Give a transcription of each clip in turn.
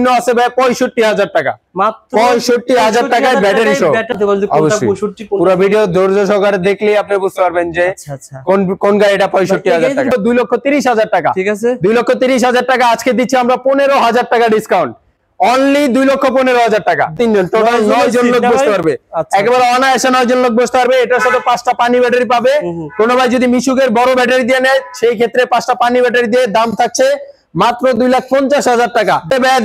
সর্বনিম্ন আছে ভাই 65,000 টাকা, মাত্র 65,000 টাকায় ব্যাটারি সহ। পুরো ভিডিও ধৈর্য সহকারে দেখলেই আপনি বুঝতে পারবেন যে কোন গাড়িটা 65,000 টাকা। 2,30,000 টাকা, ঠিক আছে, 2,30,000 টাকা আজকে দিচ্ছি আমরা 15,000 টাকা ডিসকাউন্ট, অনলি 2,15,000 টাকা। তিনজন, টোটাল 9 জন লোক বসতে পারবে, একেবারে অনায়াসে 9 জন লোক বসতে পারবে। এটার সাথে 5টা পানি ব্যাটারি পাবে। কোন ভাই যদি মিশুকের বড় ব্যাটারি দিয়ে নেয় সেই ক্ষেত্রে 5টা পানি ব্যাটারি দিয়ে দাম থাকছে মাত্র 2,50,000 টাকা।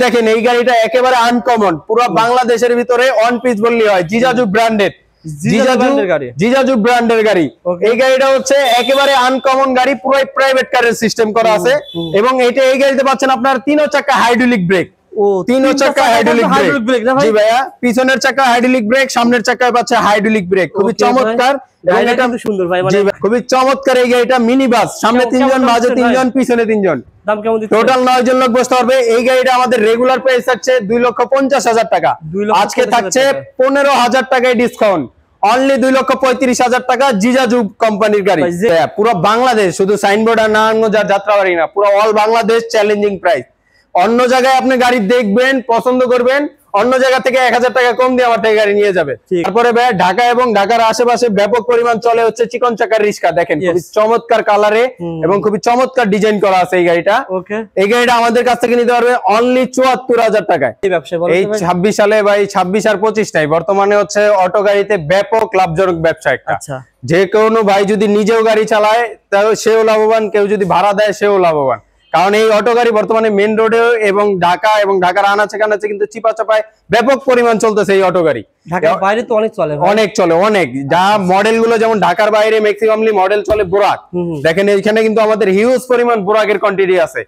দেখেন এই গাড়িটা একেবারে আনকমন, পুরো বাংলাদেশের ভিতরে অন পিস বললি হয়, জিজাজু ব্র্যান্ডেড, জিজাজু ব্র্যান্ডের গাড়ি। এই গাড়িটা হচ্ছে একেবারে আনকমন গাড়ি, পুরো প্রাইভেট কারের সিস্টেম করা আছে। এবং এটা এই গাড়িতে পাচ্ছেন আপনার 3 চাকা হাইড্রোলিক ব্রেক, 3 চাকা হাইড্রোলিক ব্রেক। জি ভাইয়া, পিছনের চাকা হাইড্রোলিক ব্রেক, সামনের চাকায় পাচ্ছে হাইড্রোলিক ব্রেক। খুবই চমৎকার, গাড়িটা খুব সুন্দর ভাই, মানে খুবই চমৎকার। এই গাড়িটা মিনি বাস, সামনে 3 জন, মাঝে 3 জন, পিছনে 3 জন, দাম কেমন দিচ্ছেন? টোটাল 9 জন লোক বসতে পারবে। এই গাড়িটা আমাদের রেগুলার প্রাইস থাকছে 2,50,000 টাকা, আজকে থাকছে 15,000 টাকায় ডিসকাউন্ট, অনলি 2,35,000 টাকা, জিজাজু কোম্পানির গাড়ি। পুরো বাংলাদেশ, শুধু সাইনবোর্ড আর নারায়ণগঞ্জ আর যাত্রাবাড়ি না, পুরো অল বাংলাদেশ চ্যালেঞ্জিং প্রাইস। অন্য জায়গায় আপনি গাড়ি দেখবেন, পছন্দ করবেন, অন্য জায়গা থেকে 1,000 টাকা কম দিয়ে আমার থেকে গাড়ি নিয়ে যাবে। তারপরে ভাই ঢাকা এবং ঢাকার আশেপাশে ব্যাপক পরিমাণ চলে হচ্ছে চিকন চাকার রিক্সা। দেখেন খুবই চমৎকার কালারে এবং খুবই চমৎকার ডিজাইন করা আছে এই গাড়িটা। এই গাড়িটা আমাদের কাছ থেকে নিতে পারবে অনলি 74,000 টাকায়। এই 26 সালে ভাই, 26 আর 25 নাই, বর্তমানে হচ্ছে অটো গাড়িতে ব্যাপক লাভজনক ব্যবসা একটা। যে কোনো ভাই যদি নিজেও গাড়ি চালায় তাহলে সেও লাভবান, কেউ যদি ভাড়া দেয় সেও লাভবান। কারণ এই অটো গাড়ি বর্তমানে মেন রোডে এবং ঢাকা এবং ঢাকার আনাচে কানাচে কিন্তু চিপা চাপায় ব্যাপক পরিমাণ চলতেছে এই অটো গাড়ি। ঢাকার বাইরে তো অনেক চলে, অনেক চলে, অনেক। যা মডেল গুলো যেমন ঢাকার বাইরে ম্যাক্সিমামলি মডেল চলে বোরাক। দেখেন এখানে কিন্তু আমাদের হিউজ পরিমাণ বোরাকের কোয়ান্টিটি আছে।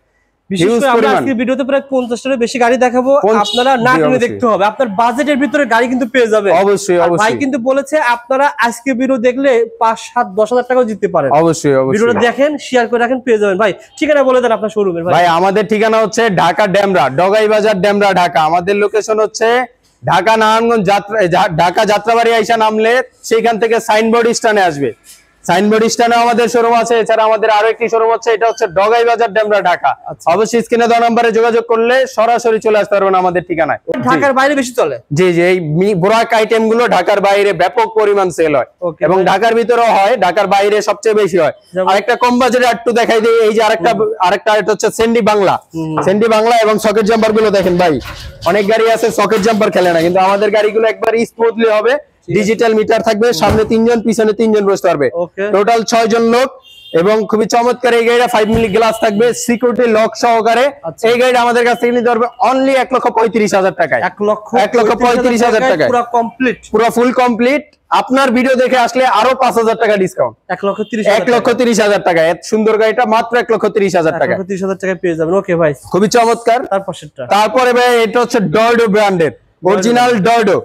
বিশেষ করে আমরা আজকে ভিডিওতে প্রায় 50টার বেশি গাড়ি দেখাবো, আপনারা না কিনে দেখতে হবে, আপনার বাজেটের ভিতরে গাড়ি কিন্তু পেয়ে যাবে। অবশ্যই অবশ্যই, ভাই কিন্তু বলেছে আপনারা আজকে ভিডিও দেখলে 5, 7, 10,000 টাকাও জিততে পারেন। অবশ্যই অবশ্যই, ভিডিওটা দেখেন, শেয়ার করে রাখেন, পেয়ে যাবেন। ভাই ঠিকানা বলে দেন আপনার শোরুমের। ভাই আমাদের ঠিকানা হচ্ছে ঢাকা ডেমরা, ডগাই বাজার ডেমরা ঢাকা। আমাদের লোকেশন হচ্ছে ঢাকা নারায়ণগঞ্জ ঢাকা যাত্রাবাড়ি আইসা নামলে সেইখান থেকে সাইনবোর্ড স্ট্যান্ডে আসবে, সাইনবোর্ড স্ট্যান্ডে আমাদের শোরুম আছে। এছাড়া আমাদের আরো একটি শোরুম আছে, এটা হচ্ছে ডগাই বাজার ডেমরা ঢাকা। অবশ্যই স্ক্রিনে দেওয়া নম্বরে যোগাযোগ করলে সরাসরি চলে আসতে পারবেন আমাদের ঠিকানায়। ঢাকার বাইরে বেশি চলে, জি জি, এই বোরাক আইটেম গুলো ঢাকার বাইরে ব্যাপক পরিমাণ সেল হয় এবং ঢাকার ভিতরেও হয়, ঢাকার বাইরে সবচেয়ে বেশি হয়। আরেকটা কম বাজেটে একটু দেখাই দিই, এই যে আরেকটা এটা হচ্ছে সেন্ডি বাংলা, সেন্ডি বাংলা এবং সকেট জাম্পার গুলো দেখেন ভাই, অনেক গাড়ি আছে সকেট জাম্পার খেলে না, কিন্তু আমাদের গাড়িগুলো একবার স্মুথলি হবে। ডিজিটাল মিটার থাকবে, সামনে 3 জন, পিছনে 3 জন বসতে পারবে, টোটাল 6 জন লোক। এবং খুবই চমৎকার এই গাড়িটা 5 মিলি গ্লাস থাকবে, সিকিউরিটি লক সহকারে। এই গাড়িটা আমাদের কাছ থেকে নিতে পারবে অনলি 1,35,000 টাকায়। 1,35,000 টাকায় পুরো কমপ্লিট, পুরো ফুল কমপ্লিট। আপনার ভিডিও দেখে আসলে আরো 5,000 টাকা ডিসকাউন্ট, 1,30,000 টাকা। এত সুন্দর গাড়িটা মাত্র 1,30,000 টাকা, 1,30,000 টাকায় পেয়ে যাবেন। ওকে ভাই, খুবই চমৎকার। তারপরে ভাই এটা হচ্ছে ডর্ডো ব্র্যান্ডের অরিজিনাল ডর্ডো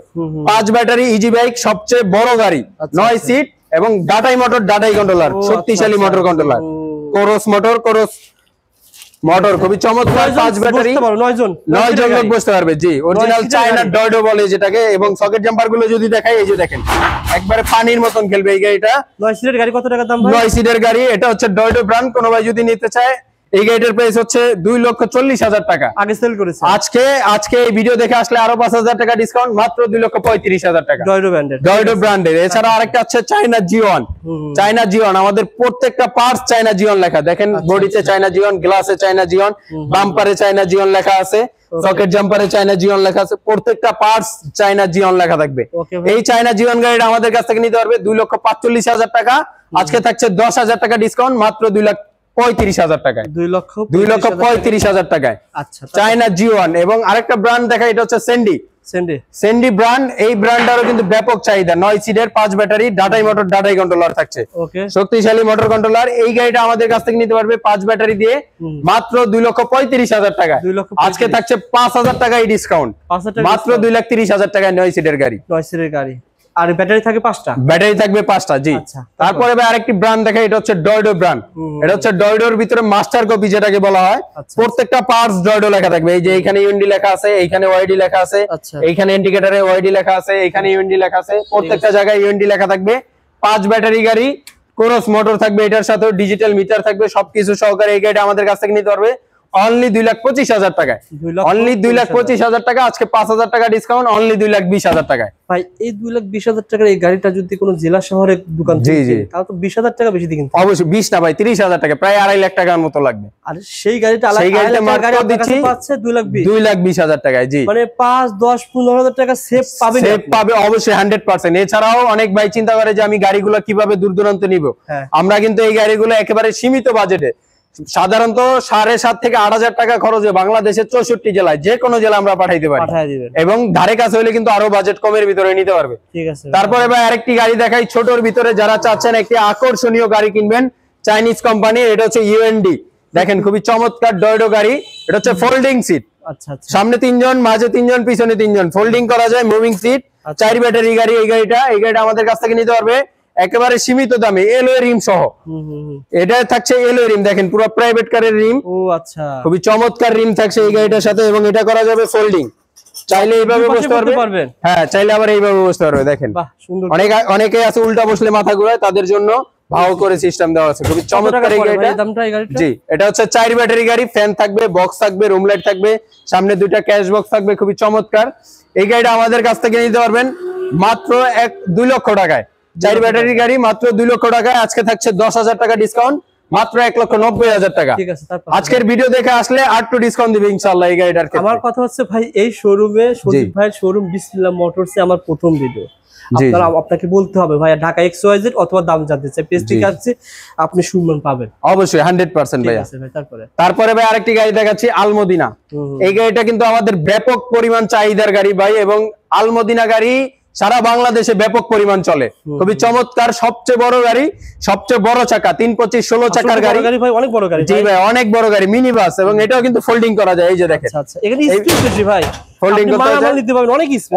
5 ব্যাটারি ইজি বাইক, সবচেয়ে বড় গাড়ি, 9 সিট এবং ডাটাই মোটর, ডাটাই কন্ট্রোলার, শক্তিশালী মোটর কন্ট্রোলার, কোরস মোটর, কোরস মোটর। খুবই চমৎকার, 5 ব্যাটারি, 9 জন লোক বসতে পারবে। জি, অরিজিনাল চায়না ডর্ডো বলে যেটাকে। এবং সকেট জাম্পার গুলো যদি দেখাই, এই যে দেখেন একবারে পানির মতন খেলবে এই গাড়িটা। 9 সিটের গাড়ি কত টাকা দাম ভাই? 9 সিটের গাড়ি, এটা হচ্ছে ডর্ডো ব্র্যান্ড। কোন ভাই যদি নিতে চায়, এই গাড়িটার প্রাইস হচ্ছে 2,40,000 টাকা, আগে সেল করেছে। আজকে এই ভিডিও দেখে আসলে আরো 5,000 টাকা ডিসকাউন্ট, মাত্র 2,35,000 টাকা, ডর্ডো ব্র্যান্ডের। এছাড়া আরেকটা আছে চায়না জিওন, চায়না জিওন। আমাদের প্রত্যেকটা পার্টস চায়না জিওন লেখা, দেখেন বডিতে চায়না জিওন, গ্লাসে চায়না জিওন, বাম্পারে চায়না জিওন লেখা আছে, সকেট জাম্পারে চায়না জিওন লেখা আছে, প্রত্যেকটা পার্টস চায়না জিওন লেখা থাকবে। এই চায়না জিওন গাড়িটা আমাদের কাছ থেকে নিতে পারবে 2,45,000 টাকা, আজকে থাকছে 10,000 টাকা ডিসকাউন্ট, মাত্র 2,35,000 টাকায়, 2,35,000 টাকায়। আচ্ছা, চায়না জিওন। এবং আরেকটা ব্র্যান্ড দেখা, এটা হচ্ছে সেন্ডি ব্র্যান্ড। এই ব্র্যান্ডটারও কিন্তু ব্যাপক চাহিদা, 9 সিটের 5 ব্যাটারি, ডাটাই মোটর, ডাটাই কন্ট্রোলার থাকছে, শক্তিশালী মোটর কন্ট্রোলার। এই গাড়িটা আমাদের কাছ থেকে নিতে পারবে 5 ব্যাটারি দিয়ে মাত্র 2,35,000 টাকায়, আজকে থাকছে 5,000 টাকায় ডিসকাউন্ট, মাত্র 2,30,000 টাকায় 9 সিটের গাড়ি, 9 সিটের গাড়ি। আর ব্যাটারি থাকে 5টা, ব্যাটারি থাকবে 5টা। জি, তারপরে ভাই আরেকটি ব্র্যান্ড দেখা, এটা হচ্ছে ডর্ডো ব্র্যান্ড। এটা হচ্ছে ডর্ডোর ভিতরে মাস্টার কপি যেটাকে বলা হয়। প্রত্যেকটা পার্টস ডর্ডো লেখা থাকবে, এই যে এইখানে ইউএনডি লেখা আছে, এইখানে ওয়াইডি লেখা আছে, এইখানে ইন্ডিকেটরে ওয়াইডি লেখা আছে, এইখানে ইউএনডি লেখা আছে, প্রত্যেকটা জায়গায় ইউএনডি লেখা থাকবে। 5 ব্যাটারি গাড়ি, কোরস মোটর থাকবে, এটার সাথে ডিজিটাল মিটার থাকবে, সবকিছু সহকারে এই গাড়িটা আমাদের কাছ থেকে নিতে পারবে অনলি 2,25,000 টাকায়, অনলি 2,25,000 টাকা। আজকে 5,000 টাকা ডিসকাউন্ট, অনলি 2,20,000 টাকায়। ভাই এই 2,20,000 টাকার এই গাড়িটা যদি কোনো জেলা শহরে দোকান থেকে তাহলে তো 20,000 টাকা বেশি দিয়ে কিনতে। অবশ্যই 20 না ভাই, 30,000 টাকা, প্রায় 2.5 লাখ টাকার মতো লাগবে। আর সেই গাড়িটা মাত্র দিচ্ছি 2,20,000 টাকায়। জি, মানে 5, 10, 15,000 টাকা সেভ পাবে, সেভ পাবে অবশ্যই 100%। এছাড়াও অনেক ভাই চিন্তা করে যে আমি গাড়িগুলো কিভাবে দূর দূরান্ত নিব, আমরা কিন্তু এই গাড়িগুলো একেবারে সীমিত বাজেটে, সাধারণত 7,500 থেকে 8,000 টাকা খরচে বাংলাদেশের 64 জেলায় যে কোনো জেলা আমরা পাঠাইতে পারি, এবং ধারে কাছে হলে কিন্তু আরো বাজেট কমের ভিতরে নিতে পারবে। ঠিক আছে, তারপরে ভাই আরেকটি গাড়ি দেখাই ছোটর ভিতরে, যারা চাচ্ছেন একটি আকর্ষণীয় গাড়ি কিনবেন, চাইনিজ কোম্পানি, এটা হচ্ছে ইউএনডি। দেখেন খুবই চমৎকার ডয়ডো গাড়ি, এটা হচ্ছে ফোল্ডিং সিট। আচ্ছা, সামনে 3 জন, মাঝে 3 জন, পিছনে 3 জন, ফোল্ডিং করা যায়, মুভিং সিট, 4 ব্যাটারি গাড়ি। এই গাড়িটা আমাদের কাছ থেকে নিতে পারবে একেবারে সীমিত দামে, এলওয়ে রিম সহ। এটা থাকছে এলওয়ে রিম, দেখেন পুরো প্রাইভেট কারের রিম। ও আচ্ছা, খুবই চমৎকার রিম থাকছে এই গাড়িটার সাথে, এবং এটা করা যাবে ফোল্ডিং। চাইলে এইভাবে বসতে পারবেন, হ্যাঁ চাইলে আবার এইভাবে বসতে পারবে। দেখেন অনেকে আছে উল্টা বসলে মাথা ঘোরায়, তাদের জন্য ভাও করে সিস্টেম দেওয়া আছে। খুবই চমৎকার এই গাড়িটা। জি, এটা হচ্ছে 4 ব্যাটারি গাড়ি, ফ্যান থাকবে, বক্স থাকবে, রুম লাইট থাকবে, সামনে 2টা ক্যাশ বক্স থাকবে। খুবই চমৎকার এই গাড়িটা আমাদের কাছ থেকে নিতে পারবেন মাত্র 2 লক্ষ টাকায়। 4 ব্যাটারি গাড়ি মাত্র 2 লক্ষ টাকায়। আজকে থাকছে 10,000 টাকা ডিসকাউন্ট, মাত্র 1,90,000 টাকা। ঠিক আছে, আজকের ভিডিও দেখে আসলে আর একটু ডিসকাউন্ট দিবে ইনশাআল্লাহ এই গাড়িটার ক্ষেত্রে। আমার কথা হচ্ছে ভাই, এই শোরুমে সজীব ভাইয়ের শোরুম বিসমিল্লাহ মোটরসে আমার প্রথম ভিডিও। আপনাকে বলতে হবে ভাই ঢাকা XYZ অথবা দাম জানতে চাই, পেজ থেকে আসছে, আপনি সুমন পাবেন অবশ্যই 100% ভাই। তারপরে ভাই আরেকটি গাড়ি দেখাচ্ছি, আলমদিনা। এই গাড়িটা কিন্তু আমাদের ব্যাপক পরিমাণ চাহিদার গাড়ি ভাই, এবং আলমদিনা গাড়ি সারা বাংলাদেশে ব্যাপক পরিমাণ চলে। খুবই চমৎকার, সবচেয়ে বড় গাড়ি, সবচেয়ে বড় চাকা, 325/16 চাকার গাড়ি ভাই, অনেক বড় গাড়ি। জি ভাই, অনেক বড় গাড়ি, মিনি বাস, এবং এটাও কিন্তু ফোল্ডিং করা যায়। এই যে দেখেন, আচ্ছা এখানে স্পেস বেশি ভাই, ফোল্ডিং করতে নিতে পারবেন,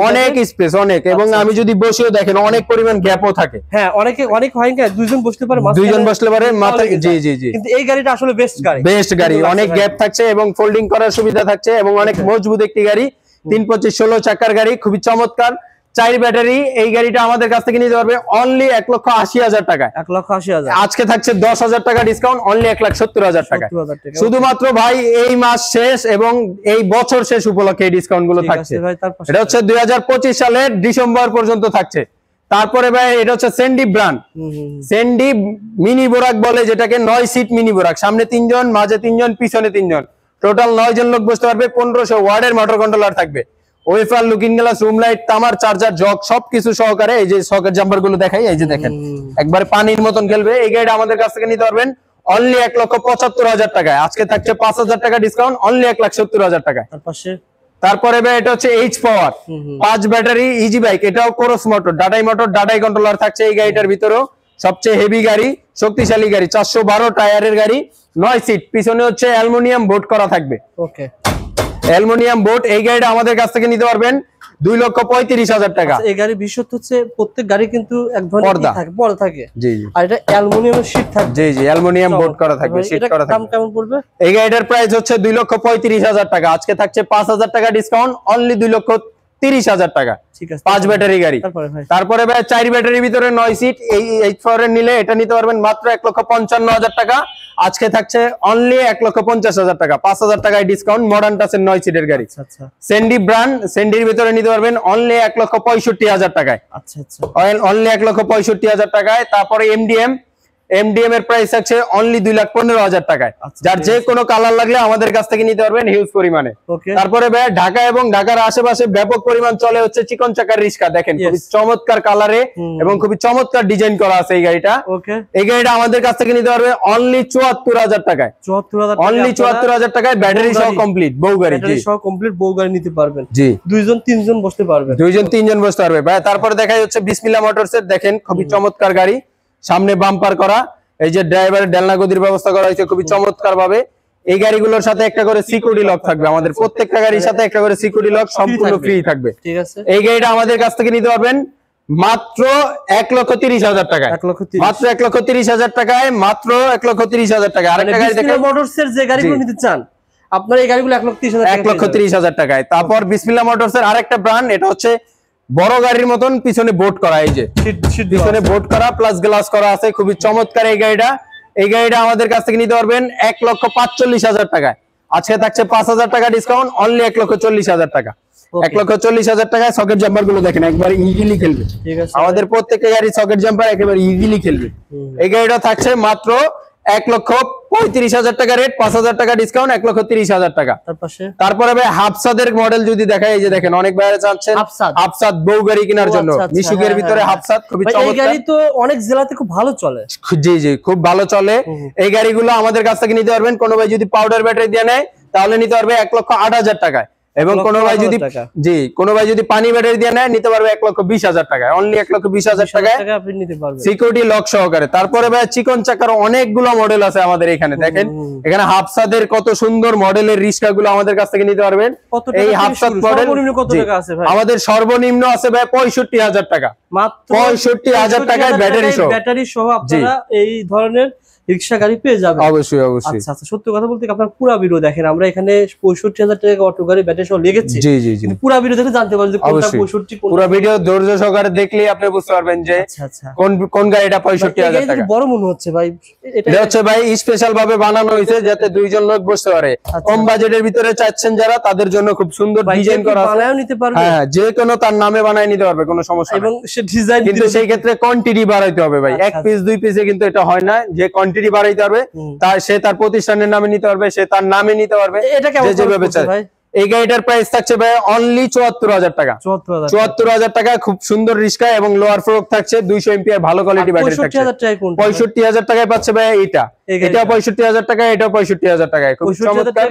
অনেক স্পেস, অনেক। এবং আমি যদি বসেও দেখেন অনেক পরিমাণ গ্যাপও থাকে। হ্যাঁ, অনেক হয় না, দুইজন বসতে পারে, দুইজন বসতে পারে মাথা। জি জি জি, কিন্তু এই গাড়িটা আসলে বেস্ট গাড়ি, অনেক গ্যাপ থাকছে এবং ফোল্ডিং করার সুবিধা থাকছে, এবং অনেক মজবুত একটি গাড়ি, 325/16 চাকার গাড়ি, খুবই চমৎকার। 4 ব্যাটারি এই গাড়িটা আমাদের কাছ থেকে নিতে পারবে অনলি 1,80,000 টাকায়। 1,80,000 আজকে থাকছে 10,000 টাকা ডিসকাউন্ট, অনলি 1,70,000 টাকা। শুধুমাত্র ভাই এই মাস শেষ এবং এই বছর শেষ উপলক্ষে এই ডিসকাউন্ট গুলো থাকছে। এটা হচ্ছে 2025 সালের ডিসেম্বর পর্যন্ত থাকছে। তারপরে ভাই এটা হচ্ছে সেন্ডি ব্র্যান্ড, সেন্ডি মিনি বোরাক বলে যেটাকে, 9 সিট মিনি বোরাক, সামনে 3 জন, মাঝে 3 জন, পিছনে 3 জন, টোটাল 9 জন লোক বসতে পারবে। 1500 ওয়াটের মোটর কন্ট্রোলার থাকবে, wafer, looking glass, room light, তামার চার্জার, জগ সবকিছু সহকারে। এই যে সকেট জাম্পার গুলো দেখাই, এই যে দেখেন একবার পানির মতন খেলবে। এই গাড়িটা আমাদের কাছ থেকে নিতে পারবেন অনলি 1,75,000 টাকায়। আজকে থাকছে 5,000 টাকা ডিসকাউন্ট, অনলি 1,70,000 টাকায়। তারপরে ভাই এটা হচ্ছে এইচ পাওয়ার 5 ব্যাটারি ইজি বাইক, এটাও কোরস মোটর, ডাটাই কন্ট্রোলার থাকছে এই গাড়িটার ভিতরেও। সবচেয়ে হেভি গাড়ি, শক্তিশালী গাড়ি, 412 টায়ারের গাড়ি, 9 সিট, পিছনে হচ্ছে অ্যালুমিনিয়াম বোর্ড করা থাকবে। ওকে, অ্যালুমিনিয়াম বোর্ড। এই গাড়িটা আমাদের কাছ থেকে নিতে পারবেন 2,35,000 টাকা। এই গাড়ি বিশেষত্ব হচ্ছে প্রত্যেক গাড়ি কিন্তু এক ধরনের পর্দা থাকে। জি জি, আর এটা অ্যালুমিনিয়াম শীট থাকে। জি জি, অ্যালুমিনিয়াম বোর্ড করা থাকবে, শীট করা থাকবে। দাম কেমন পড়বে? এই গাড়িটার প্রাইস হচ্ছে 2,35,000 টাকা। আজকে থাকছে 5,000 টাকা ডিসকাউন্ট, অনলি 2,30,000 টাকা। ঠিক আছে, 5 ব্যাটারি গাড়ি। তারপরে ভাই 4 ব্যাটারির ভিতরে 9 সিট, এই H4 এর নিলে এটা নিতে পারবেন মাত্র 1,55,000 টাকা। আজকে থাকছে অনলি 1,50,000 টাকা, 5,000 টাকায় ডিসকাউন্ট। মডার্ন টাচের 9 সিটের গাড়ি। আচ্ছা, সেন্ডি ব্র্যান্ড, সেন্ডির ভিতরে নিতে পারবেন অনলি 1,65,000 টাকায়। আচ্ছা আচ্ছা, অনলি 1,65,000 টাকায়। তারপরে এমডিএম এর প্রাইস আছে অনলি 2,15,000 টাকায়। যার যে কোনো কালার লাগলে আমাদের কাছ থেকে নিতে পারবেন হিউজ পরিমাণে। তারপরে ভাই ঢাকা এবং ঢাকার আশেপাশে ব্যাপক পরিমাণ চলে হচ্ছে চিকন চাকার রিস্কা। দেখেন খুবই চমৎকার কালারে এবং খুবই চমৎকার ডিজাইন করা আছে এই গাড়িটা। এই গাড়িটা আমাদের কাছ থেকে নিতে পারবে অনলি 74,000 টাকায়। 74,000, অনলি 74,000 টাকায়, ব্যাটারি সহ কমপ্লিট বউ গাড়ি। ব্যাটারি সহ কমপ্লিট বউ গাড়ি নিতে পারবেন। জি, 2-3 জন বসতে পারবে, 2-3 জন বসতে পারবে ভাই। তারপরে দেখাই হচ্ছে বিসমিল্লাহ মোটরসের, দেখেন খুবই চমৎকার গাড়ি, সামনে বাম্পার করা, এই যে ড্রাইভারের ডালনা গদির ব্যবস্থা করা হয়েছে খুবই চমৎকার ভাবে। এই গাড়িগুলোর সাথে একটা করে সিকিউরিটি লক থাকবে, আমাদের প্রত্যেকটা গাড়ির সাথে একটা করে সিকিউরিটি লক সম্পূর্ণ ফ্রি থাকবে। ঠিক আছে, এই গাড়িটা আমাদের কাছ থেকে নিতে পারবেন মাত্র 1,30,000 টাকায়। মাত্র 1,30,000 টাকায়, মাত্র 1,30,000 টাকায়। আরেকটা গাড়ি দেখেন, মোটরসের যে গাড়িগুলো নিতে চান আপনারা, এই গাড়িগুলো 1,30,000 টাকায়। তারপর বিসমিল্লাহ মোটরসের আরেকটা ব্র্যান্ড, এটা হচ্ছে বড় গাড়ির মতন পিছনে বোর্ড করা, এই যে পিছনে বোর্ড করা প্লাস গ্লাস করা আছে, খুবই চমৎকার এই গাড়িটা। এই গাড়িটা আমাদের কাছ থেকে নিতে পারবেন 1,45,000 টাকায়। আজকে থাকছে 5000 টাকা ডিসকাউন্ট, অনলি 1,40,000 টাকা। 1,40,000 টাকায় সকেট জাম্পার গুলো দেখেন একবার ইজিলি খেলবে। আমাদের প্রত্যেকটা গাড়ি সকেট জাম্পার একেবারে ইজিলি খেলবে। এই গাড়িটা থাকছে মাত্র 1,35,000 টাকা রেট, 5,000 টাকা ডিসকাউন্ট, 1,30,000 টাকা। তারপরে ভাই হাফসাদের মডেল যদি দেখাই, এই যে দেখেন অনেক ভাইরা চাচ্ছেন হাফসাদ বউ গাড়ি কেনার জন্য, মিশুকের ভিতরে হাফসাদ খুবই চমৎকার। এই গাড়ি তো অনেক জেলাতে খুব ভালো চলে। জি জি, খুব ভালো চলে। এই গাড়িগুলো আমাদের কাছ থেকে নিতে পারবেন। কোনো ভাই যদি পাউডার ব্যাটারি দিয়ে নেয় তাহলে নিতে পারবে 1,08,000 টাকায়, এবং কোনো ভাই যদি পানি ব্যাটারি দিয়ে নেয় নিতে পারবে 1,20,000 টাকায়, অনলি 1,20,000 টাকায় আপনি নিতে পারবেন সিকিউরিটি লক সহকারে। তারপরে ভাই চিকন চাকার অনেকগুলো মডেল আছে আমাদের এখানে, দেখেন এখানে হাফসাদের কত সুন্দর মডেলের রিস্কা গুলো আমাদের কাছ থেকে নিতে পারবেন। এই হাফসাদ মডেল আমাদের সর্বনিম্ন আছে ভাই 65,000 টাকা, মাত্র 65,000 টাকায় ব্যাটারি সহ আপনারা এই ধরনের রিকশা গাড়ি পেয়ে যাবেন। অবশ্যই অবশ্যই। আচ্ছা, সত্যি কথা বলতে আপনার পুরো ভিডিও দেখেন, আমরা এখানে 65,000 টাকা অটো গাড়ি ব্যাটারি সহ লিখেছি। জি জি জি, পুরো ভিডিও দেখে জানতে পারবেন যে কোনটা 65, পুরো ভিডিও ধৈর্য সহকারে দেখলেই আপনি বুঝতে পারবেন যে কোন গাড়িটা 65,000 টাকা। বড় মনে হচ্ছে ভাই, এটা হচ্ছে ভাই স্পেশাল ভাবে বানানো হয়েছে যাতে দুইজন লোক বসতে পারে। কম বাজেটের ভিতরে চাচ্ছেন যারা, তাদের জন্য খুব সুন্দর ডিজাইন করা আছে, বানায়ও নিতে পারবে। হ্যাঁ, যে কোনো তার নামে বানায় নিতে পারবে, কোনো সমস্যা নেই। এবং সে ডিজাইন, কিন্তু সেই ক্ষেত্রে কোয়ান্টিটি বাড়াইতে হবে ভাই, এক পিস দুই পিসে কিন্তু এটা হয় না, যে কোয়ান্টিটি বাড়াইতে হবে। সে তার প্রতিষ্ঠানের নামে নিতে পারবে, সে তার নামে নিতে পারবে। এটা কেমন যেভাবে চায় ভাই? এই গাড়িটার প্রাইস থাকছে ভাই অনলি 74,000 টাকা। 74,000 টাকা, খুব সুন্দর রিস্কা এবং লোয়ার ফ্লোর থাকছে, 200 এম্পিয়ার ভালো কোয়ালিটি ব্যাটারি থাকছে। 65,000 টাকায় পাচ্ছে ভাই এটা 65,000 টাকা, এটা 65,000 টাকায়, খুব চমৎকার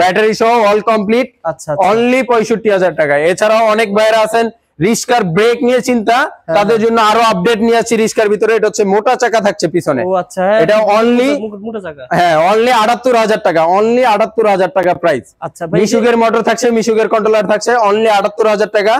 ব্যাটারি সহ অল কমপ্লিট। আচ্ছা, অনলি 65,000 টাকায়। এছাড়াও অনেক ভাইরা আছেন রিস্কার ব্রেক নিয়ে চিন্তা, তাদের জন্য আরো আপডেট নিয়ে আসছি রিস্কার ভিতরে। এটা হচ্ছে মোটা চাকা থাকছে পিছনে। এটা অনলি মোটা চাকা, হ্যাঁ, অনলি 78,000 টাকা, অনলি 78,000 টাকা প্রাইস। আচ্ছা, মিশুকের মোটর থাকছে, মিশুকের কন্ট্রোলার থাকছে, অনলি 78,000 টাকা।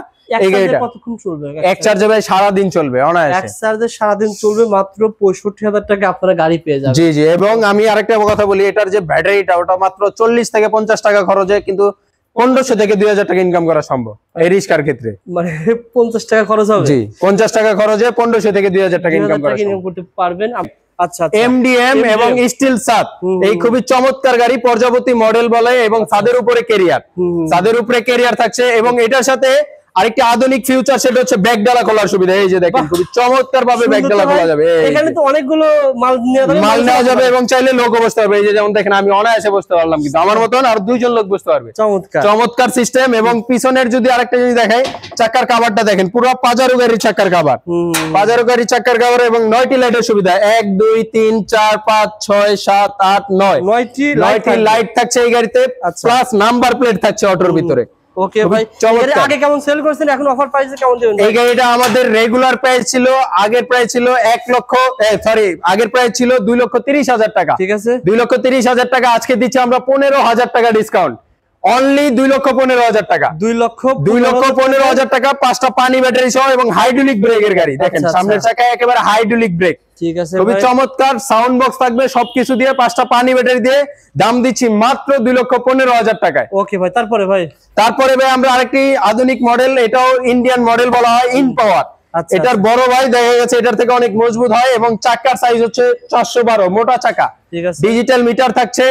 এই গাড়িটা কতক্ষণ চলবে? এক চার্জে ভাই সারা দিন চলবে, অনায়াসে এক চার্জে সারা দিন চলবে, মাত্র 65,000 টাকা আপনারা গাড়ি পেয়ে যাবেন। জি জি, এবং আমি আরেকটা কথা বলি, এটার যে ব্যাটারিটা ওটা মাত্র 40 থেকে 50 টাকা খরচে, কিন্তু 1500 থেকে 2,000 টাকা ইনকাম করা সম্ভব এই রিস্কার ক্ষেত্রে। মানে 50 টাকা খরচ হবে? জি, 50 টাকা খরচে 1500 থেকে 2,000 টাকা ইনকাম করতে পারবেন। আচ্ছা, এমডিএম এবং স্টিল সাত, এই খুবই চমৎকার গাড়ি, পর্যাবর্তী মডেল বলে, এবং ছাদের উপরে ক্যারিয়ার থাকছে, এবং এটার সাথে আরেকটি আধুনিক ফিউচার, সেটা হচ্ছে ব্যাক ডালা খোলার সুবিধা। এই যে দেখেন খুবই চমৎকার ভাবে ব্যাক ডালা খোলা যাবে। এখানে তো অনেকগুলো মাল নেওয়া যাবে, এবং চাইলে লোক বসতে পারবে। এই যে যেমন দেখেন আমি অনায়াসে বসতে পারলাম, কিন্তু আমার মতন আর দুইজন লোক বসতে পারবে। চমৎকার সিস্টেম। এবং পিছনের যদি আরেকটা যদি দেখাই, চাকার কাভারটা দেখেন, পুরো পাজারো গাড়ির চাকার কাভার, এবং 9টি লাইটের সুবিধা, 1 2 3 4 5 6 7 8 9টি লাইট থাকছে এই গাড়িতে, প্লাস নাম্বার প্লেট থাকছে অটোর ভিতরে। ওকে ভাই, আগে কেমন সেল করছেন, এখন অফার প্রাইসে কেমন দেবেন? এই গাড়িটা আমাদের রেগুলার প্রাইস ছিল, আগের প্রাইস ছিল 2,30,000 টাকা। ঠিক আছে, 2,30,000 টাকা। আজকে দিচ্ছি আমরা 15,000 টাকা ডিসকাউন্ট, অনলি 2,15,000 টাকা। 2,15,000 টাকা, 5টা পানি ব্যাটারি সহ, এবং হাইড্রোলিক ব্রেকের গাড়ি। দেখেন সামনের চাকায় একেবারে হাইড্রোলিক ব্রেক। ঠিক আছে, খুবই চমৎকার, সাউন্ড বক্স থাকবে, সবকিছু দিয়ে 5টা পানি ব্যাটারি দিয়ে দাম দিচ্ছি মাত্র 2,15,000 টাকায়। ওকে ভাই, তারপরে ভাই আমরা আরেকটি আধুনিক মডেল, এটাও ইন্ডিয়ান মডেল বলা হয়, ইন পাওয়ার। এটার বড় ভাই দেখা গেছে এটার থেকে অনেক মজবুত হয়, এবং চাকার সাইজ হচ্ছে 412, মোটা চাকা। ডিজিটাল মিটার থাকছে,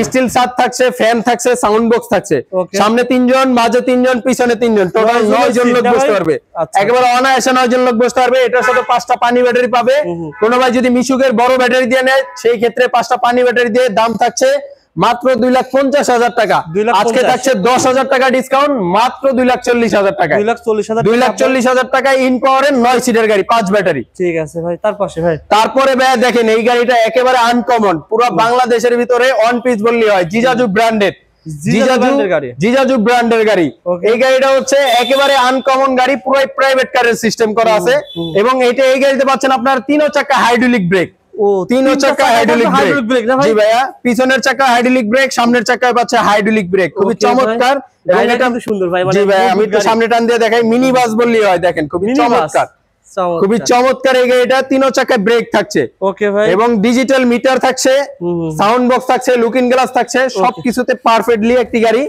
স্টিল সাত থাকছে, ফ্যান থাকছে, সাউন্ড বক্স থাকছে। সামনে 3 জন, মাঝে 3 জন, পিছনে 3 জন, টোটাল 9 জন লোক বসতে পারবে। একেবারে অনায়াসে 9 জন লোক বসতে পারবে। এটার সাথে 5টা পানি ব্যাটারি পাবে। কোনো ভাই যদি মিশুকের বড় ব্যাটারি দিয়ে নেয়, সেই ক্ষেত্রে 5টা পানি ব্যাটারি দিয়ে দাম থাকছে মাত্র 2,50,000 টাকা। আজকে থাকছে 10,000 টাকা ডিসকাউন্ট, মাত্র 2,40,000 টাকা। 2,40,000 টাকা ইন পাওয়ারের 9 সিটের গাড়ি, 5 ব্যাটারি। ঠিক আছে ভাই, তারপরে ভাই দেখেন এই গাড়িটা একেবারে আনকমন, পুরো বাংলাদেশের ভিতরে অন পিস বললি হয়, জিজাজু ব্র্যান্ডের, জিজাজু ব্র্যান্ডের গাড়ি। এই গাড়িটা হচ্ছে একেবারে আনকমন গাড়ি, পুরো প্রাইভেট কারের সিস্টেম করা আছে, এবং এই গাড়িতে পাচ্ছেন আপনার 3 চাকা হাইড্রোলিক ব্রেক। পিছনের চাকা হাইড্রোলিক ব্রেক, সামনের চাকায় পাচ্ছে হাইড্রোলিক ব্রেক, খুবই চমৎকার। আমি একটু সামনে টান দিয়ে দেখাই, মিনি বাস বললি হয়, দেখেন খুবই চমৎকার এই গাড়িটা। 3 চাকায় ব্রেক থাকছে, ওকে ভাই, এবং ডিজিটাল মিটার থাকছে, সাউন্ড বক্স থাকছে, লুকিং গ্লাস থাকছে, সবকিছুতে পারফেক্টলি একটি গাড়ি।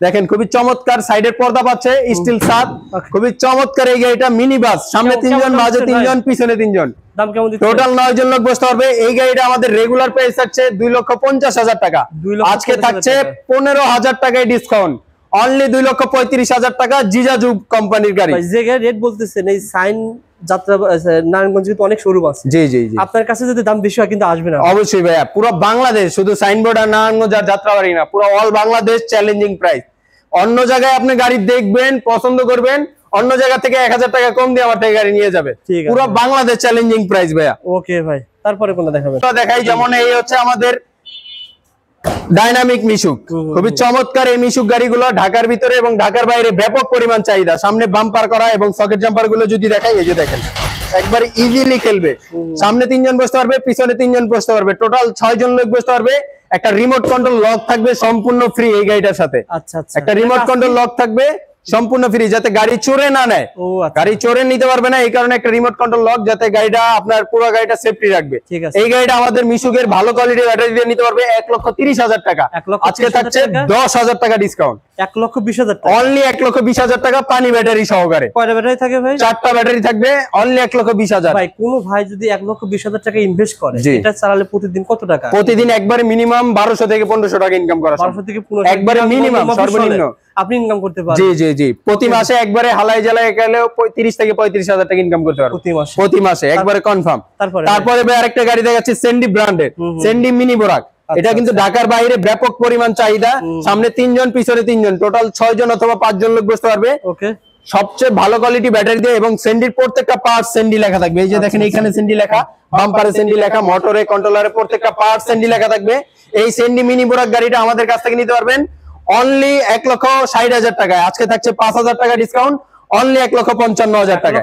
দেখেন খুবই চমৎকার, সাইডের পর্দা পাচ্ছে, স্টিল ছাদ, খুবই চমৎকার এই গাড়িটা। মিনি বাস, সামনে 3 জন, মাঝে 3 জন, পিছনে 3 জন, দাম কেমন দিচ্ছেন? টোটাল 9 জন লোক বসতে পারবে। এই গাড়িটা আমাদের রেগুলার প্রাইস থাকছে 2,50,000 টাকা, আজকে থাকছে 15,000 টাকায় ডিসকাউন্ট, অনলি 2,35,000 টাকা। জিজাজু কোম্পানির গাড়ি। যে গাড়ি রেট বলতেছেন, এই সাইন যাত্রা নারায়ণগঞ্জে তো অনেক শোরুম আছে। জি জি জি, আপনার কাছে যদি দাম বেশি হয় কিন্তু আসবে না। অবশ্যই ভাইয়া, পুরো বাংলাদেশ, শুধু সাইনবোর্ড আর নারায়ণগঞ্জ আর যাত্রাবাড়ি না, পুরো অল বাংলাদেশ চ্যালেঞ্জিং প্রাইস। অন্য জায়গায় আপনি গাড়ি দেখবেন, পছন্দ করবেন, অন্য জায়গা থেকে 1000 টাকা কম দিয়ে আমার থেকে গাড়ি নিয়ে যাবে। পুরো বাংলাদেশ চ্যালেঞ্জিং প্রাইস ভাইয়া। ওকে ভাই, তারপরে কোনটা দেখাবেন? দেখাই, যেমন এই হচ্ছে আমাদের ডাইনামিক মিশুক, খুবই চমৎকার এই মিশুক গাড়িগুলো ঢাকার ভিতরে এবং ঢাকার বাইরে ব্যাপক পরিমাণ চাহিদা। সামনে বাম্পার করা এবং সকেট জাম্পার গুলো যদি দেখাই, এই যে দেখেন একবার ইজিলি খেলবে। সামনে 3 জন বসতে পারবে, পিছনে 3 জন বসতে পারবে, টোটাল 6 জন লোক বসতে পারবে। একটা রিমোট কন্ট্রোল লক থাকবে সম্পূর্ণ ফ্রি এই গাড়িটার সাথে। আচ্ছা আচ্ছা, একটা রিমোট কন্ট্রোল লক থাকবে সম্পূর্ণ ফ্রি, যাতে গাড়ি চোরে না নেয়। গাড়ি চোরে নিতে পারবে না, এই কারণে একটা রিমোট কন্ট্রোল লক, যাতে গাড়িটা আপনার পুরো গাড়িটা সেফটি রাখবে। এই গাড়িটা আমাদের মিশুকের ভালো কোয়ালিটির ব্যাটারি দিয়ে নিতে পারবে 1,30,000 টাকা, আজকে থাকছে 10,000 টাকা ডিসকাউন্ট, 1,20,000 টাকা, অনলি 1,20,000 টাকা পানি ব্যাটারি সহকারে। কয়টা ব্যাটারি থাকে ভাই? 4টা ব্যাটারি থাকবে, অনলি 1,20,000। ভাই কোন ভাই যদি 1,20,000 টাকা ইনভেস্ট করে, এটা চালালে প্রতিদিন কত টাকা? প্রতিদিন একবারে মিনিমাম 1200 থেকে 1500 টাকা ইনকাম করা, 1200 থেকে 1500 একবারে মিনিমাম, সর্বনিম্ন আপনি ইনকাম করতে পারবেন। জি জি জি, প্রতি মাসে একবারে হালাই জ্বালায় গেলে 30 থেকে 35,000 টাকা ইনকাম করতে পারবেন প্রতি মাসে, একবারে কনফার্ম। তারপরে ভাই আরেকটা গাড়ি দেখাচ্ছি, সেন্ডি ব্র্যান্ডের সেন্ডি মিনি বোরাক। এটা কিন্তু ঢাকার বাইরে ব্যাপক পরিমাণ চাহিদা। সামনে 3 জন, পিছনে 3 জন, টোটাল 6 জন অথবা 5 জন লোক বসতে পারবে। ওকে, সবচেয়ে ভালো কোয়ালিটি ব্যাটারি দিয়ে এবং সেন্ডির প্রত্যেকটা পার্ট সেন্ডি লেখা থাকবে। এই যে দেখেন এখানে সেন্ডি লেখা, বাম্পারে সেন্ডি লেখা, মোটরে কন্ট্রোলারে প্রত্যেকটা পার্ট সেন্ডি লেখা থাকবে। এই সেন্ডি মিনি বোরাক গাড়িটা আমাদের কাছ থেকে নিতে পারবেন অনলি 1,60,000 টাকায়, আজকে থাকছে 5,000 টাকা ডিসকাউন্ট, অনলি 1,55,000 টাকা।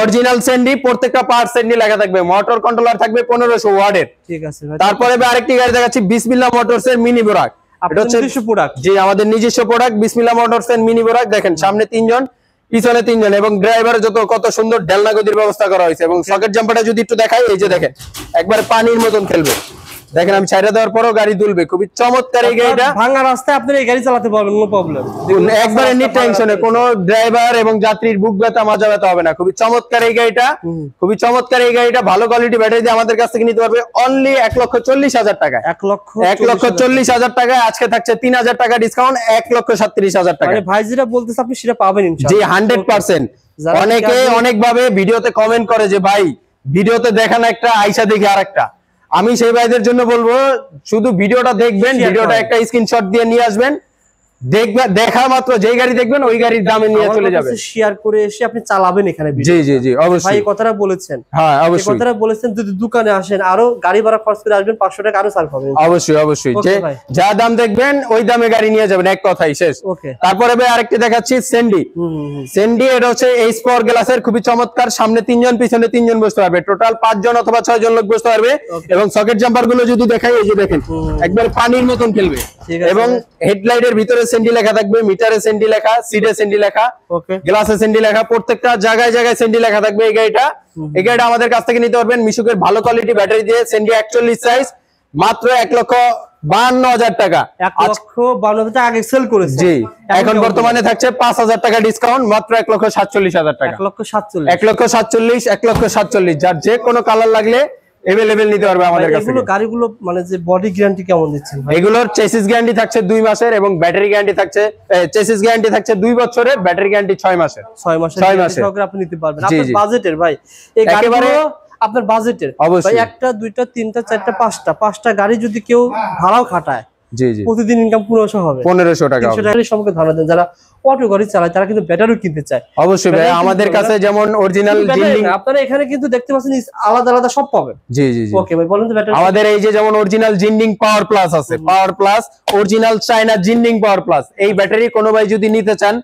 অরিজিনাল সেন্ডি, প্রত্যেকটা পার্ট সেন্ডি লেখা থাকবে, মোটর কন্ট্রোলার থাকবে 1500 ওয়াটের। ঠিক আছে। তারপরে আরেকটি গাড়ি দেখাচ্ছি, বিসমিল্লাহ মোটরস এর মিনি বোরাক। এটা হচ্ছে নিজস্ব প্রোডাক্ট। জি, আমাদের নিজস্ব প্রোডাক্ট বিসমিল্লাহ মোটরস এর মিনি বোরাক। দেখেন সামনে 3 জন, পিছনে 3 জন, এবং ড্রাইভারের কত সুন্দর ঢেলনা গদির ব্যবস্থা করা হয়েছে। এবং সকেট জাম্পারটা যদি একটু দেখাই, এই যে দেখেন একবার পানির মতন খেলবে। দেখেন আমি ছাইড়া দেওয়ার পরও গাড়ি দুলবে, খুবই চমৎকার এই গাড়িটা। ভাঙা রাস্তায় আপনি এই গাড়ি চালাতে পারবেন, নো প্রবলেম, একবারে নি টেনশনে, কোনো ড্রাইভার এবং যাত্রীর বুক ব্যথা মাজা ব্যথা হবে না। খুবই চমৎকার এই গাড়িটা, খুবই চমৎকার এই গাড়িটা। ভালো কোয়ালিটি ব্যাটারি দিয়ে আমাদের কাছ থেকে নিতে পারবে অনলি 1,40,000 টাকা, 1,40,000 টাকায়। আজকে থাকছে 3,000 টাকা ডিসকাউন্ট, 1,37,000 টাকা। ভাই যেটা বলতেছে আপনি সেটা পাবেন ইনশাআল্লাহ। জি 100%। অনেকে অনেক ভাবে ভিডিওতে কমেন্ট করে যে ভাই ভিডিওতে দেখান একটা, আইসা দেখি আরেকটা। আমি সেই ভাইদের জন্য বলবো, শুধু ভিডিওটা দেখবেন, ভিডিওটা একটা স্ক্রিনশট দিয়ে নিয়ে আসবেন, দেখবেন, দেখা মাত্র যেই গাড়ি দেখবেন ওই গাড়ির দামে নিয়ে চলে যাবে, শেয়ার করে এসে আপনি চালাবেন এখানে। জি জি জি, অবশ্যই ভাই কথাটা বলেছেন। হ্যাঁ অবশ্যই, কথাটা বলেছেন, যদি দোকানে আসেন আরো গাড়ি ভাড়া খরচ করে আসবেন, 500 টাকা আরো ছাড় পাবেন। অবশ্যই অবশ্যই, যে যা দাম দেখবেন ওই দামে গাড়ি নিয়ে যাবেন, এক কথাই শেষ। তারপরে ভাই আরেকটি দেখাচ্ছি, সেন্ডি। সেন্ডি এটা হচ্ছে এইচ পাওয়ার গ্লাসের, খুবই চমৎকার। সামনে 3 জন, পিছনে 3 জন বসতে পারবে, টোটাল 5 জন অথবা 6 জন লোক বসতে পারবে। এবং সকেট জাম্পার গুলো যদি দেখাই, এই যে দেখেন একবার পানির মতন খেলবে। এবং হেডলাইটের ভিতরে সেন্ডি লেখা থাকবে, মিটারে সেন্ডি লেখা, সিটে সেন্ডি লেখা, গ্লাসে সেন্ডি লেখা, প্রত্যেকটা জায়গায় জায়গায় সেন্ডি লেখা থাকবে। এই গাড়িটা আমাদের কাছ থেকে নিতে পারবেন মিশুকের ভালো কোয়ালিটি ব্যাটারি দিয়ে, সেন্ডি 41 সাইজ, মাত্র 1,52,000 টাকা। 1,52,000 টাকা আগে সেল করেছে। জি, এখন বর্তমানে থাকছে 5,000 টাকা ডিসকাউন্ট, মাত্র 1,47,000 টাকা। 1,47,000, 1,47,000। যার যে কোনো কালার লাগলে अवेलेबल নিতে পারবে আমাদের কাছে। এগুলো গাড়িগুলো মানে যে বডি গ্যারান্টি কেমন দিচ্ছেন ভাই? এগুলোর চেসিস গ্যারান্টি থাকছে 2 মাসের এবং ব্যাটারি গ্যারান্টি থাকছে, চেসিস গ্যারান্টি থাকছে 2 বছরের, ব্যাটারি গ্যারান্টি 6 মাসের। 6 মাসের আপনি নিতে পারবেন আপনার বাজেটের ভাই। এই গাড়িগুলো আপনার বাজেটের ভাই, একটা দুইটা তিনটা চারটা পাঁচটা গাড়ি যদি কেউ ভাড়াও খাটায়, জি জি, প্রতিদিন ইনকাম 1500 হবে, 1500 টাকা। 300 টাকার সম্পর্কে ধারণা দেন যারা অটো গাড়ি চালায়, তারা কিন্তু ব্যাটারিও কিনতে চায়। অবশ্যই ভাই, আমাদের কাছে যেমন অরিজিনাল জিন্ডিং, আপনারা এখানে কিন্তু দেখতে পাচ্ছেন আলাদা আলাদা সব পাবেন। জি জি জি, ওকে ভাই বলেন তো ব্যাটারি। আমাদের এই যে যেমন অরিজিনাল জিন্ডিং পাওয়ার প্লাস আছে, power plus original China জিন্ডিং power plus, এই ব্যাটারি কোনো ভাই যদি নিতে চান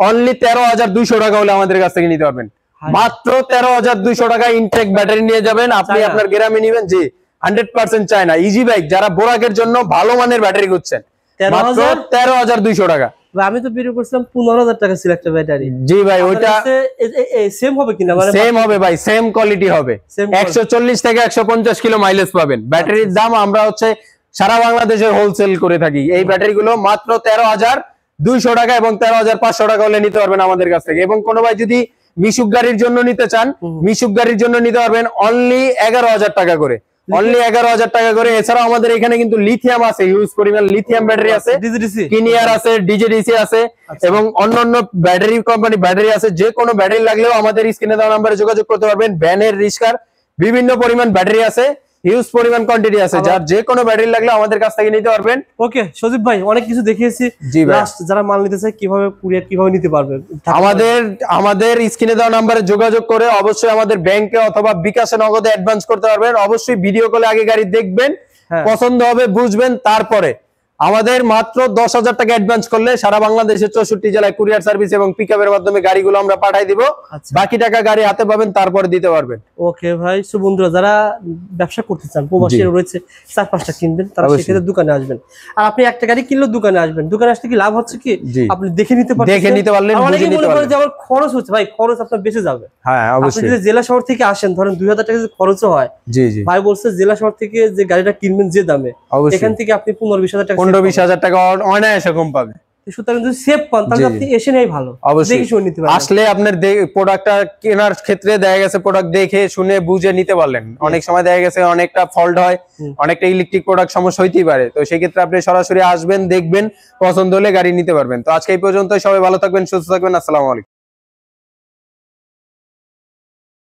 অনলি 13,200 টাকা হলে আমাদের কাছ থেকে নিতে পারবেন। মাত্র 13,200 টাকা ইনটেক ব্যাটারি নিয়ে যাবেন, আপনি আপনার গ্রামে নেবেন। জি 100% চায়না ইজি বাইক, যারা বোরাকের জন্য ভালো মানের ব্যাটারি খুঁজছেন, মাত্র 13,200 টাকা। আমি তো বের করছিলাম 15,000 টাকা ছিল একটা ব্যাটারি। জি ভাই, ওইটা সেম হবে কিনা? মানে সেম হবে ভাই, সেম কোয়ালিটি হবে। 140 থেকে 150 কিলো মাইলেজ পাবেন। ব্যাটারির দাম আমরা হচ্ছে সারা বাংলাদেশে হোলসেল করে থাকি। এই ব্যাটারি গুলো মাত্র 13,200 টাকা এবং 13,500 টাকা হলে নিতে পারবেন আমাদের কাছ থেকে। এবং কোনো ভাই যদি মিশুক গাড়ির জন্য নিতে চান, মিশুক গাড়ির জন্য নিতে পারবেন অনলি 11,000 টাকা করে, অনলি 11,000 টাকা করে। এছাড়াও আমাদের এখানে কিন্তু লিথিয়াম আছে, হিউজ পরিমাণ লিথিয়াম ব্যাটারি আছে, কিনিয়ার আছে, ডিজেডিসি আছে এবং অন্যান্য ব্যাটারি কোম্পানি ব্যাটারি আছে। যে কোনো ব্যাটারি লাগলেও আমাদের স্ক্রিনে দেওয়া নম্বরে যোগাযোগ করতে পারবেন। ভ্যানের, রিস্কার বিভিন্ন পরিমাণ ব্যাটারি আছে, হিউজ পরিমাণ কোয়ান্টিটি আছে, যার যে কোনো ব্যাটারি লাগলে আমাদের কাছ থেকে নিতে পারবেন। ওকে সজীব ভাই, অনেক কিছু দেখিয়েছি, লাস্ট যারা মাল নিতে চায় কিভাবে কুরিয়ার কিভাবে নিতে পারবে? আমাদের স্ক্রিনে দেওয়া নম্বরে যোগাযোগ করে অবশ্যই আমাদের ব্যাংকে অথবা বিকাশে নগদে অ্যাডভান্স করতে পারবেন। অবশ্যই ভিডিও কলে আগে গাড়ি দেখবেন, পছন্দ হবে বুঝবেন, তারপরে আমাদের মাত্র 10,000 টাকা অ্যাডভান্স করলে সারা বাংলাদেশের 64 জেলায় কুরিয়ার সার্ভিস এবং পিকআপের মাধ্যমে গাড়িগুলো আমরা পাঠিয়ে দিব। বাকি টাকা গাড়ি হাতে পাবেন, তারপরে দিতে পারবেন। ওকে ভাই, সো বন্ধুরা যারা ব্যবসা করতে চান, প্রবাসী রয়েছে, 4-5টা কিনবেন, তারা সেক্ষেত্রে দোকানে আসবেন। আর আপনি একটা গাড়ি কিনলেও দোকানে আসবেন। দোকানে আসলে কি লাভ হচ্ছে কি, আপনি দেখে নিতে পারবেন, দেখে নিতে পারলেন, অনেকে মনে করে যে আমার খরচ হচ্ছে, ভাই খরচ আপনার বেঁচে যাবে। হ্যাঁ অবশ্যই। আপনি যদি জেলা শহর থেকে আসেন, ধরেন 2,000 টাকা যদি খরচও হয়, জি জি ভাই বলছে জেলা শহর থেকে যে গাড়িটা কিনবেন যে দামে, এখান থেকে আপনি 15-20,000 টাকা, 15-20,000 টাকা অনায়াসে কম পাবে। সুতরাং যদি সেভ পান তাহলে আপনি এসে নেই ভালো, দেখে শুনে নিতে পারবেন। আসলে আপনার প্রোডাক্টটা কেনার ক্ষেত্রে দেখা গেছে প্রোডাক্ট দেখে শুনে বুঝে নিতে পারলেন। অনেক সময় দেখা গেছে অনেকটা ফল্ট হয়, অনেকটা ইলেকট্রিক প্রোডাক্ট সমস্যা হইতেই পারে। তো সেই ক্ষেত্রে আপনি সরাসরি আসবেন, দেখবেন, পছন্দ হলে গাড়ি নিতে পারবেন। তো আজকে এই পর্যন্ত, সবাই ভালো থাকবেন, সুস্থ থাকবেন, আসসালামু আলাইকুম।